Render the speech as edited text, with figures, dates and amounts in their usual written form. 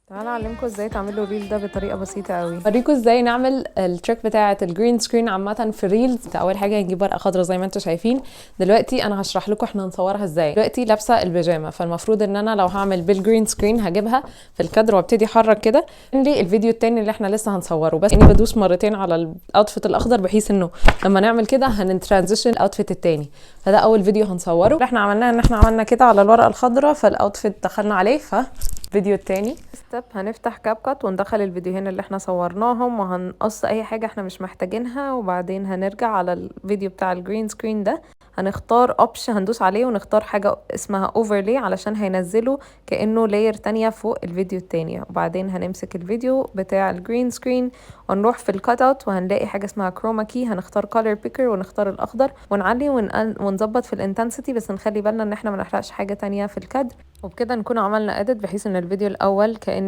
تعالى اعلمكم ازاي تعملوا الريل ده بطريقه بسيطه قوي. اوريكم ازاي نعمل التريك بتاعه الجرين سكرين عامه في الريلز. اول حاجه هنجيب ورقه خضراء زي ما انتم شايفين. دلوقتي انا هشرح لكم احنا هنصورها ازاي. دلوقتي لابسه البيجامه، فالمفروض ان انا لو هعمل بالجرين سكرين هجيبها في الكادر وابتدي احرك كده لي الفيديو التاني اللي احنا لسه هنصوره، بس اني بدوس مرتين على الاوتفيت الاخضر بحيث انه لما نعمل كده هنترانزيشن الاوتفيت التاني. فده اول فيديو هنصوره. اللي احنا عملناه ان احنا عملنا كده على الورقه الخضراء، فالاوتفيت دخلنا عليه. فالفيديو التاني ستيب هنفتح كاب كات وندخل الفيديوهين اللي احنا صورناهم وهنقص اي حاجه احنا مش محتاجينها، وبعدين هنرجع على الفيديو بتاع الجرين سكرين ده، هنختار اوبشن هندوس عليه ونختار حاجه اسمها اوفرلي علشان هينزله كانه لاير تانية فوق الفيديو التاني. وبعدين هنمسك الفيديو بتاع الجرين سكرين ونروح في الكات اوت وهنلاقي حاجه اسمها كروما كي، هنختار كولر بيكر ونختار الاخضر ونعلي ونظبط في الانتنسيتي، بس نخلي بالنا ان احنا ما نحرقش حاجه تانية في الكادر. وبكده نكون عملنا اديت بحيث ان الفيديو الاول كأن